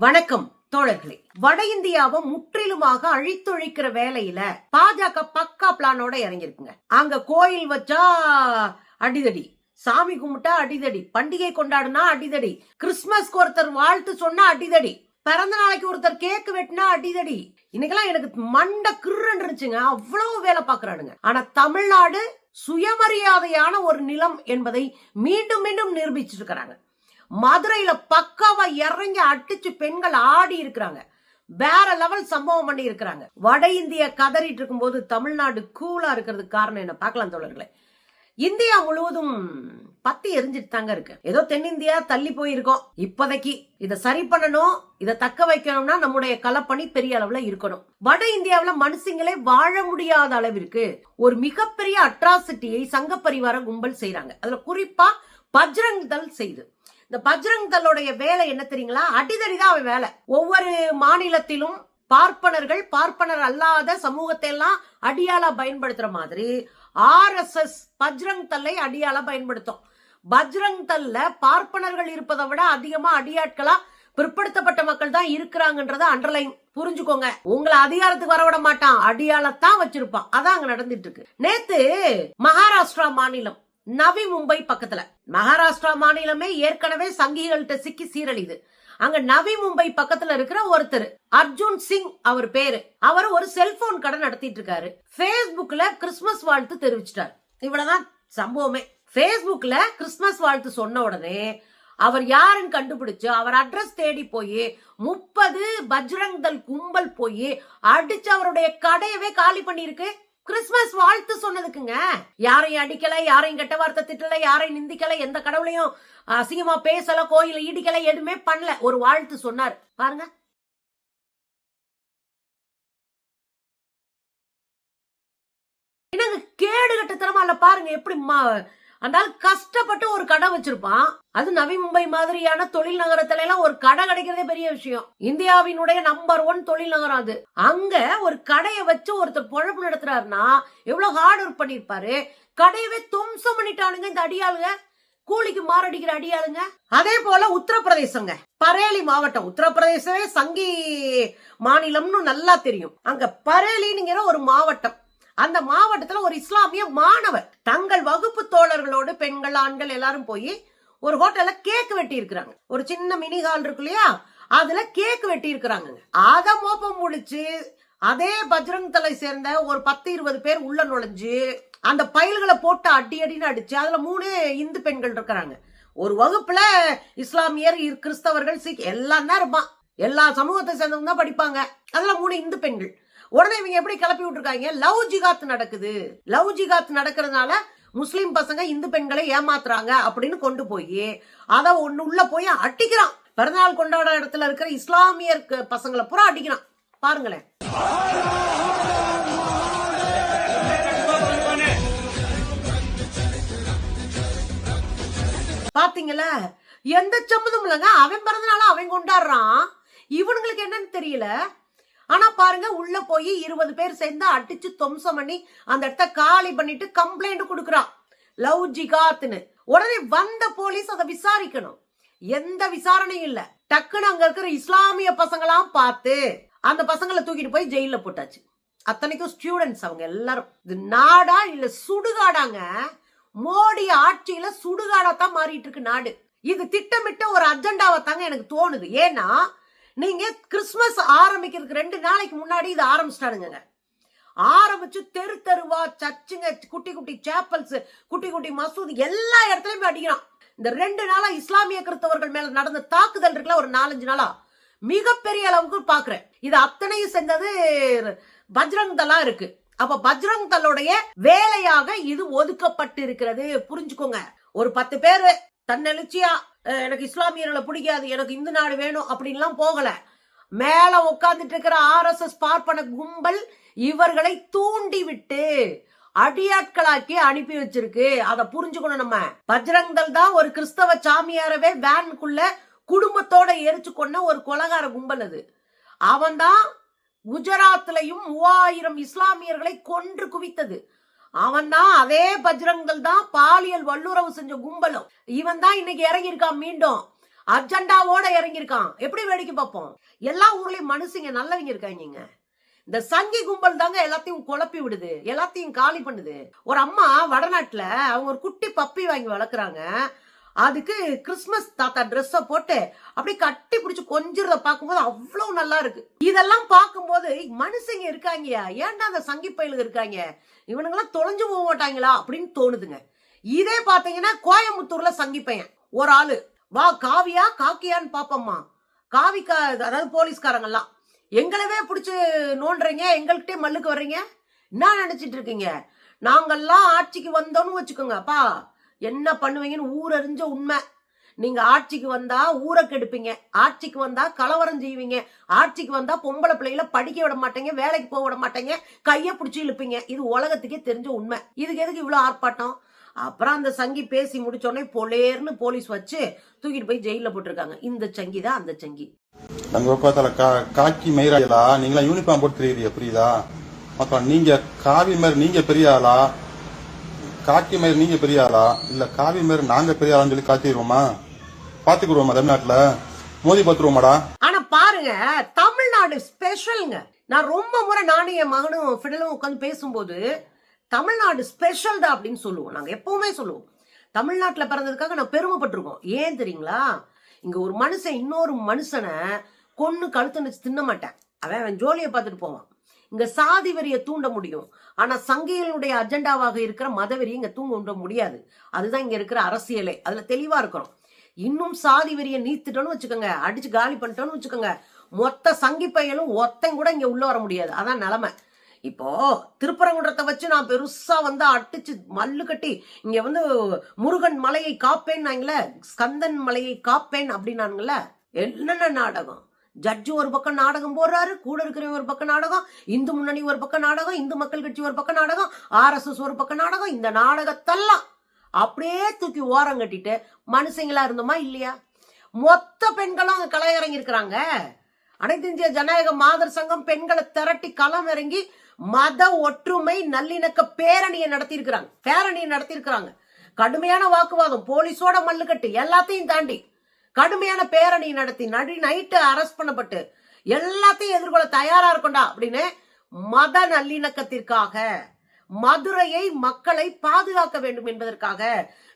வணக்கம் தோழர்களே. வட இந்தியாவை முற்றிலுமாக அழித்தொழிக்கிற வேலையில பாஜக பக்கா பிளானோட இறங்கிருக்குங்க. அங்க கோயில் வச்சா அடிதடி, சாமி கும்பிட்டா அடிதடி, பண்டிகை கொண்டாடுனா அடிதடி, கிறிஸ்துமஸ்க்கு ஒருத்தர் வாழ்த்து சொன்னா அடிதடி, பிறந்த நாளைக்கு ஒருத்தர் கேக்கு வெட்டினா அடிதடி. இன்னைக்கெல்லாம் எனக்கு மண்ட கிருன்னு இருந்துச்சுங்க. அவ்வளவு வேலை பாக்குறானுங்க. ஆனா தமிழ்நாடு சுயமரியாதையான ஒரு நிலம் என்பதை மீண்டும் மீண்டும் நிரூபிச்சிட்டு இருக்கிறாங்க. மதுரையில பக்காவா இறங்கி அடிச்சு பெண்கள் ஆடி இருக்கிறாங்க. வேற லெவல் சம்பவம் பண்ணி இருக்கிறாங்க. வட இந்தியா கதறிட்டு இருக்கும் போது தமிழ்நாடு கூலா இருக்கிறதுக்கு காரணம் என்ன பார்க்கலாம் தோழர்களே. இந்தியா முழுவதும் பத்தி எரிஞ்சிட்டு தாங்க இருக்கு. ஏதோ தென்னிந்தியா தள்ளி போயிருக்கோம். இப்போதைக்கு இதை சரி பண்ணணும், இதை தக்க வைக்கணும்னா நம்முடைய களப்பணி பெரிய அளவுல இருக்கணும். வட இந்தியாவில மனுஷங்களே வாழ முடியாத அளவிற்கு ஒரு மிகப்பெரிய அட்ராசிட்டியை சங்க பரிவார கும்பல் செய்யறாங்க. அதுல குறிப்பா பஜ்ரங் தள் செய்து. இந்த பஜ்ரங் தளோடைய வேலை என்ன தெரியுங்களா? அடிதடிதான் அவன் வேலை. ஒவ்வொரு மாநிலத்திலும் பார்ப்பனர்கள் பார்ப்பனர் அல்லாத சமூகத்தை எல்லாம் அடியாளா பயன்படுத்துற மாதிரி RSS பஜ்ரங் தல்லை அடியாளா பயன்படுத்தும். பஜ்ரங் தல்ல பார்ப்பனர்கள் இருப்பதை விட அதிகமா அடியாட்களா பிற்படுத்தப்பட்ட மக்கள் தான் இருக்கிறாங்கன்றத அண்டர்லைன் புரிஞ்சுக்கோங்க. உங்களை அதிகாரத்துக்கு வரவிட மாட்டான், அடியாளத்தான் வச்சிருப்பான். அதான் அங்க நடந்துட்டு இருக்கு. நேத்து மகாராஷ்டிரா மாநிலம் நவி மும்பை பக்கத்துல, மகாராஷ்டிரா மாநிலமே ஏற்கனவே சங்கிகள்கிட்ட சிக்கி சீரழிது. அங்க நவி மும்பை பக்கத்துல இருக்கிற ஒருத்தர் அர்ஜுன் சிங் அவர் பேரு, அவர் ஒரு செல்போன் கடை நடத்திட்டு இருக்காரு. பேஸ்புக்ல கிறிஸ்துமஸ் வாழ்த்து தெரிவிச்சிட்டார். இவ்வளவுதான் சம்பவமே. பேஸ்புக்ல கிறிஸ்துமஸ் வாழ்த்து சொன்ன உடனே அவர் யாருன்னு கண்டுபிடிச்சு அவர் அட்ரஸ் தேடி போய் 30 பஜ்ரங் தள் கும்பல் போய் அடிச்சு அவருடைய கடையவே காலி பண்ணிருக்கு. கிறிஸ்துமஸ் வாழ்த்து சொன்னதுக்குங்க. யாரையும் அடிக்கல, யாரையும் கெட்ட வார்த்தை திட்டல, யாரையும் நிந்திக்கல, எந்த கடவுளையும் அசிங்கமா பேசல, கோயில இடிக்கல, எதுவுமே பண்ணல. ஒரு வாழ்த்து சொன்னார் பாருங்க. என்னங்க கேடு கட்டத்தனமா இல்ல பாருங்க. எப்படி அந்த கஷ்டப்பட்டு ஒரு கடை வச்சிருப்பான். அது நவி மும்பை மாதிரியான தொழில் நகரத்துல எல்லாம் ஒரு கடை கிடைக்கிறதே பெரிய விஷயம். இந்தியாவினுடைய நம்பர் 1 தொழில் நகரம் அது. அங்க ஒரு கடையை வச்சு ஒருத்தர் பொழப்பு நடத்துறாருன்னா எவ்வளவு ஹார்ட் ஒர்க் பண்ணிருப்பாரு. கடையவே தும்சம் பண்ணிட்டானுங்க இந்த அடியாளுங்க, கூலிக்கு மாரடிக்கிற அடியாளுங்க. அதே போல உத்தரப்பிரதேசங்க, பரேலி மாவட்டம். உத்தரப்பிரதேசமே சங்கி மாநிலம்னு நல்லா தெரியும். அங்க பரேலிங்கிற ஒரு மாவட்டம். அந்த மாவட்டத்துல ஒரு இஸ்லாமிய மாணவர் தங்கள் வகுப்பு தோழர்களோடு பெண்கள் ஆண்கள் எல்லாரும் போய் ஒரு ஹோட்டல்ல கேக் வெட்டி இருக்கிறாங்க. ஒரு சின்ன மினி ஹால் இருக்கு இல்லையா, அதுல கேக் வெட்டி இருக்கிறாங்க. அத மோப்பம் முடிச்சு அதே பஜ்ரங் தளை சேர்ந்த ஒரு 10-20 பேர் உள்ள நுழைஞ்சு அந்த பயில்களை போட்டு அடின்னு அடிச்சு அதுல 3 இந்து பெண்கள் இருக்கிறாங்க. ஒரு வகுப்புல இஸ்லாமியர், கிறிஸ்தவர்கள், சீக் எல்லாம் தான் இருப்பான். எல்லா சமூகத்தை சேர்ந்தவங்க தான் படிப்பாங்க. அதுல 3 இந்து பெண்கள். உடனே இவங்க எப்படி கிளப்பி விட்டுருக்காங்க? லவ் ஜிகாத் நடக்குது, லவ் ஜிகாத் நடக்கிறதுனால முஸ்லிம் பசங்க இந்து பெண்களை ஏமாத்துறாங்க அப்படின்னு கொண்டு போய் அத ஒண்ணு உள்ள போய் அடிக்கிறான். பிறந்தநாள் கொண்டாட இடத்துல இருக்கிற இஸ்லாமியர் பசங்களை பூரா அடிக்கிறான். பாருங்களேன். பாத்தீங்களா? எந்த சம்மதம் இல்லைங்க. அவன் பிறந்தநாள அவன் கொண்டாடுறான், இவனுங்களுக்கு என்னன்னு தெரியல. ஆனா பாருங்க, உள்ள போய் 20 பேர் சேர்ந்து அடிச்சு துவம்சம் பண்ணி அந்த இடத்த காலி பண்ணிட்டு கம்ப்ளைண்ட் கொடுக்கறான், லவ் ஜிகாத்னு. உடனே வந்த போலீஸ் அதை விசாரிக்கணும். எந்த விசாரணையும் இல்ல. டக்குன்னு அங்க இருக்கிற இஸ்லாமிய பசங்களாம் பார்த்து அந்த பசங்களை தூக்கிட்டு போய் ஜெயில போட்டாச்சு. அத்தனைக்கும் ஸ்டூடெண்ட்ஸ் அவங்க எல்லாரும். இது நாடா இல்ல சுடுகாடாங்க? மோடி ஆட்சியில சுடுகாடாத்தான் மாறிட்டு இருக்கு நாடு. இது திட்டமிட்ட ஒரு அஜெண்டாவை தாங்க எனக்கு தோணுது. ஏன்னா நீங்க கிறிஸ்துமஸ் ஆரம்பிக்கிறதுக்கு 2 நாளைக்கு முன்னாடி இது ஆரம்பிச்சிட்டானுங்க. ஆரம்பிச்சு தெரு தெருவா சர்ச்சுங்க, குட்டி குட்டி சேப்பல்ஸ், குட்டி குட்டி மசூதி எல்லா இடத்துலயும் அடிக்கிறான். இந்த 2 நாளா இஸ்லாமிய கிறிஸ்தவர்கள் மேல நடந்த தாக்குதல் இருக்குல்ல, ஒரு 4-5 நாளா மிகப்பெரிய அளவுக்கு பாக்குறேன். இது அத்தனையும் செஞ்சது பஜ்ரங் தளா இருக்கு. அப்ப பஜ்ரங் தளோடைய வேலையாக இது ஒதுக்கப்பட்டு இருக்கிறது. புரிஞ்சுக்கோங்க. ஒரு 10 பேரு தன்னெழுச்சியா எனக்கு இஸ்லாமியர்களை பிடிக்காது, எனக்கு இந்து நாடு வேணும் அப்படின்லாம் போகல. மேல உட்கார்ந்துட்டு இருக்கிற RSS பார்ப்பன கும்பல் இவர்களை தூண்டி விட்டு அடியாட்களாக்கி அனுப்பி வச்சிருக்கு. அத புரிஞ்சுக்கணும் நம்ம. பஜ்ரங் தள் தான் ஒரு கிறிஸ்தவ சாமியாரவே வேனுக்குள்ள குடும்பத்தோட எரிச்சு கொண்ட ஒரு கொலகார கும்பல். அது அவன் தான் குஜராத்லயும் 3000 இஸ்லாமியர்களை கொன்று குவித்தது. அவன் தான். அதே பஜ்ரங் தள் தான் பாலியல் வல்லுறவு செஞ்ச கும்பலும் இவன் தான் இன்னைக்கு இறங்கி இருக்கான் மீண்டும். அஜெண்டாவோட இறங்கியிருக்கான். எப்படி வேடிக்கை பார்ப்போம்? எல்லா ஊர்லயும் மனுஷங்க நல்லவங்க இருக்காங்க. இந்த சங்கி கும்பல் தாங்க எல்லாத்தையும் குழப்பி விடுது, எல்லாத்தையும் காலி பண்ணுது. ஒரு அம்மா வடநாட்டுல அவங்க ஒரு குட்டி பப்பி வாங்கி வளர்க்குறாங்க. அதுக்கு கிறிஸ்துமஸ் தாத்தா ட்ரெஸ்ஸ போட்டு அப்படி கட்டி பிடிச்சு கொஞ்சிறத பார்க்கும்போது அவ்வளவு நல்லா இருக்கு. இதெல்லாம் பார்க்கும்போது மனுஷங்க இருக்காங்கயா, ஏன்டா அந்த சங்கி பயிலுங்க இருக்காங்க, இவனுங்கெல்லாம் தொலைஞ்சு போக மாட்டாங்களா அப்படின்னு தோணுதுங்க. இதே பாத்தீங்கன்னா கோயம்புத்தூர்ல சங்கி பையன் ஒரு ஆளு, வா காவியா காக்கியான்னு பாப்பம்மா, காவிக்கா அதாவது போலீஸ்காரங்கெல்லாம் எங்களவே பிடிச்சு நோண்டுறீங்க, எங்கள்கிட்டே மல்லுக்கு வர்றீங்க, என்ன நினைச்சிட்டு இருக்கீங்க? நாங்கெல்லாம் ஆட்சிக்கு வந்தோம்னு வச்சுக்கோங்க அப்பா என்ன பண்ணுவீங்கன்னு ஊரறிஞ்ச உண்மை. நீங்க ஆட்சிக்கு வந்தா ஊரை கெடுப்பீங்க, ஆட்சிக்கு வந்தா கலவரம் செய்வீங்க, ஆட்சிக்கு வந்தா பொம்பளை பிள்ளைகளை படிக்க விட மாட்டீங்க, வேலைக்கு போக விட மாட்டீங்க, கைய பிடிச்சி இழுப்பீங்க. இது உலகத்துக்கே தெரிஞ்ச உண்மை. இதுக்கு எதுக்கு இவ்வளவு ஆர்ப்பாட்டம்? அப்புறம் அந்த சங்கி பேசி முடிச்சோடனே பொலேர்னு போலீஸ் வச்சு தூக்கிட்டு போய் ஜெயில போட்டிருக்காங்க. இந்த சங்கி தான் அந்த சங்கி. நம்ம பார்த்தால காக்கி மயிரா நீங்களா யூனிஃபார்ம் போட்டு தெரியுது, புரியுதா? அப்புறம் நீங்க காவி மாதிரி நீங்க பெரிய ஆளா, காக்கி மயிர் நீங்க பெரிய ஆளா, இல்ல காவி மயிர் நாங்க பெரிய ஆளான்னு சொல்லி காத்திடுவோமா? பாத்துக்கிடுவோமா? தமிழ்நாட்டுல மோதி பாத்துருவோமாடா? ஆனா பாருங்க, தமிழ்நாடு ஸ்பெஷல்ங்க. நான் ரொம்ப முறை நானும் என் மகனும் ஃபிடலும் உட்காந்து பேசும்போது தமிழ்நாடு ஸ்பெஷல் தான் அப்படின்னு சொல்லுவோம். நாங்க எப்பவுமே சொல்லுவோம் தமிழ்நாட்டுல பிறந்ததுக்காக நான் பெருமைப்பட்டிருக்கோம். ஏன் தெரியுங்களா? இங்க ஒரு மனுஷன் இன்னொரு மனுஷனை கொன்னு கழுத்து நிச்சு தின்ன மாட்டேன், அவன் ஜோலியை பார்த்துட்டு போவான். இங்க சாதி வரியை தூண்ட முடியும், ஆனா சங்கிகளுடைய அஜெண்டாவாக இருக்கிற மதவெறியை இங்க தூண்ட முடியாது. அதுதான் இங்க இருக்கிற அரசியலே. அதுல தெளிவா இருக்கிறோம். இன்னும் சாதி வரியை நீத்துட்டோன்னு வச்சுக்கோங்க, அடிச்சு காலி பண்ணிட்டோன்னு வச்சுக்கோங்க, மொத்த சங்கி பையலும் ஒத்தையும் கூட இங்க உள்ள வர முடியாது. அதான் நிலைமை. இப்போ திருப்பரங்குன்றத்தை வச்சு நான் பெருசா வந்து அடிச்சு மல்லு கட்டி இங்க முருகன் மலையை காப்பேன்னாங்களே, ஸ்கந்தன் மலையை காப்பேன் அப்படின்னானுங்கள. என்னென்ன நாடகம்! ஜட்ஜு ஒரு பக்கம் நாடகம் போடுறாரு, கூட இருக்கிற ஒரு பக்கம் நாடகம், இந்து முன்னணி ஒரு பக்கம் நாடகம், இந்து மக்கள் கட்சி ஒரு பக்கம் நாடகம், RSS ஒரு பக்கம் நாடகம். இந்த நாடகத்தெல்லாம் அப்படியே தூக்கி ஓரம் கட்டிட்டு மனுஷங்களா இருந்தோமா இல்லையா? மொத்த பெண்களும் அங்க களை இறங்கி இருக்கிறாங்க. அனைத்து இந்திய ஜனநாயக மாதர் சங்கம் பெண்களை திரட்டி களம் இறங்கி மத ஒற்றுமை நல்லிணக்க பேரணியை நடத்தியிருக்கிறாங்க. கடுமையான வாக்குவாதம், போலீஸோட மல்லுக்கட்டு எல்லாத்தையும் தாண்டி கடுமையான பேரணி நடத்தி நைட்டு அரெஸ்ட் பண்ணப்பட்டு எல்லாத்தையும் எதிர்கொள்ள தயாரா இருக்கண்டா அப்படின்னு மத நல்லிணக்கத்திற்காக, மதுரையை மக்களை பாதுகாக்க வேண்டும் என்பதற்காக,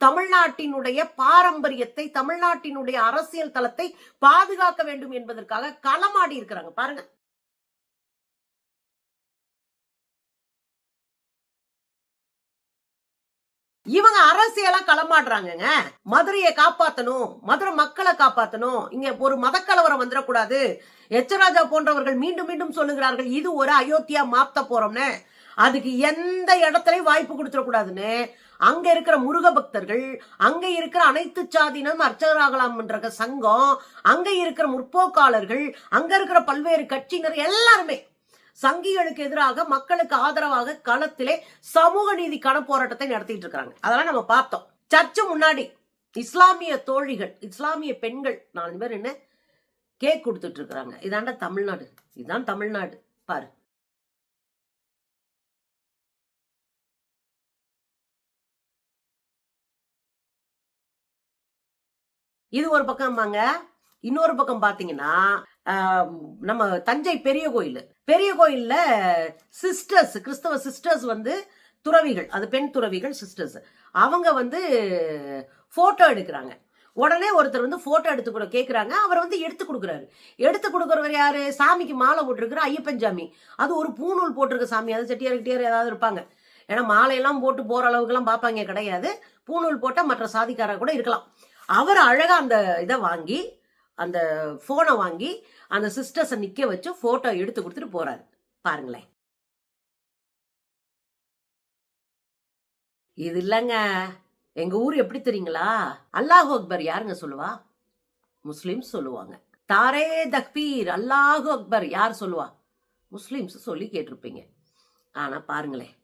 தமிழ்நாட்டினுடைய பாரம்பரியத்தை, தமிழ்நாட்டினுடைய அரசியல் தளத்தை பாதுகாக்க வேண்டும் என்பதற்காக களமாடி இருக்கிறாங்க. பாருங்க, இவங்க அரசியலா களமாடுறாங்க. மதுரையை காப்பாத்தணும், மதுரை மக்களை காப்பாத்தணும், இங்க ஒரு மதக்கலவரம் வந்துடக்கூடாது. எச்சராஜா போன்றவர்கள் மீண்டும் மீண்டும் சொல்லுகிறார்கள், இது ஒரு அயோத்தியா மாத்த போறோம்னு. அதுக்கு எந்த இடத்துலயும் வாய்ப்பு கொடுத்துடக்கூடாதுன்னு அங்க இருக்கிற முருக பக்தர்கள், அங்க இருக்கிற அனைத்து சாதியினரும் அர்ச்சகராகலாம் என்ற சங்கம், அங்க இருக்கிற முற்போக்காளர்கள், அங்க இருக்கிற பல்வேறு கட்சியினர் எல்லாருமே சங்கிகளுக்கு எதிராக மக்களுக்கு ஆதரவாக களத்திலே சமூக நீதி கள போராட்டத்தை நடத்திட்டு இருக்காங்க. அதெல்லாம் நம்ம பார்த்தோம். சர்ச்சு முன்னாடி இஸ்லாமிய தோழிகள், இஸ்லாமிய பெண்கள் 4 பேர் என்ன கேக் கொடுத்துட்டு இருக்காங்க. இதாண்டா தமிழ்நாடு, இதுதான் தமிழ்நாடு. பாரு, இது ஒரு பக்கம்பாங்க. இன்னொரு பக்கம் பாத்தீங்கன்னா நம்ம தஞ்சை பெரிய கோயில்ல சிஸ்டர்ஸ், கிறிஸ்தவ சிஸ்டர்ஸ் துறவிகள், அது பெண் துறவிகள் சிஸ்டர்ஸ், அவங்க போட்டோ எடுக்கிறாங்க. உடனே ஒருத்தர் போட்டோ எடுத்து கேட்கிறாங்க. அவர் எடுத்து கொடுக்குறவர் யாரு? சாமிக்கு மாலை போட்டிருக்கிற ஐயப்பன் சாமி. அது ஒரு பூநூல் போட்டிருக்க சாமி, அது செட்டியார் ஏதாவது இருப்பாங்க. ஏன்னா மாலையெல்லாம் போட்டு போற அளவுக்கு எல்லாம் பாப்பாங்க கிடையாது. பூநூல் போட்டா மற்ற சாதிக்காரர் கூட இருக்கலாம். அவர் அழகா அந்த இதை வாங்கி, அந்த போனை வாங்கி அந்த சிஸ்டர்ஸ நிக்க வச்சு போட்டோ எடுத்து கொடுத்துட்டு போறாரு. பாருங்களேன், இது இல்லங்க எங்க ஊர் எப்படி தெரியுங்களா? அல்லாஹு அக்பர் யாருங்க சொல்லுவா? முஸ்லிம்ஸ் சொல்லுவாங்க. தாரே தக்பீர் அல்லாஹு அக்பர் யார் சொல்லுவா? முஸ்லிம்ஸ் சொல்லி கேட்டிருப்பீங்க. ஆனா பாருங்களேன்,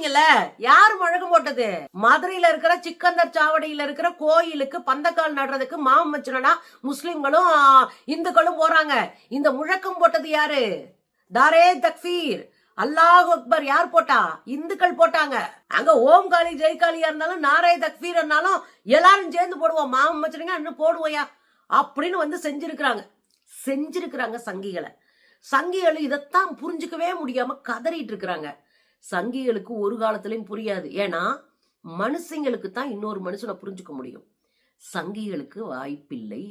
பாத்தீங்கல்ல, யாரு முழக்கம் போட்டது? மதுரையில இருக்கிற சிக்கந்தர் சாவடியில இருக்கிற கோயிலுக்கு பந்தக்கால் நடுறதுக்கு மாமச்சனா முஸ்லிம்களும் இந்துக்களும் போறாங்க. இந்த முழக்கம் போட்டது யாரு? தாரே தக்பீர், அல்லாஹ் அக்பர் யார் போட்டா? இந்துக்கள் போட்டாங்க. அங்க ஓம் காளி ஜெய் காளியா இருந்தாலும் நாரே தக்பீர் இருந்தாலும் எல்லாரும் சேர்ந்து போடுவோம். மாமச்சனைங்க இன்னும் போடுவோயா அப்படின்னு வந்து செஞ்சிருக்கிறாங்க சங்கிகளை. சங்கிகள் இதைத்தான் புரிஞ்சுக்கவே முடியாம கதறிட்டு இருக்கிறாங்க. சங்கிகளுக்கு ஒரு காலத்திலயும் புரியாது. ஏன்னா மனுஷங்களுக்கு தான் இன்னொரு மனுஷனை புரிஞ்சுக்க முடியும். சங்கிகளுக்கு வாய்ப்பில்லை.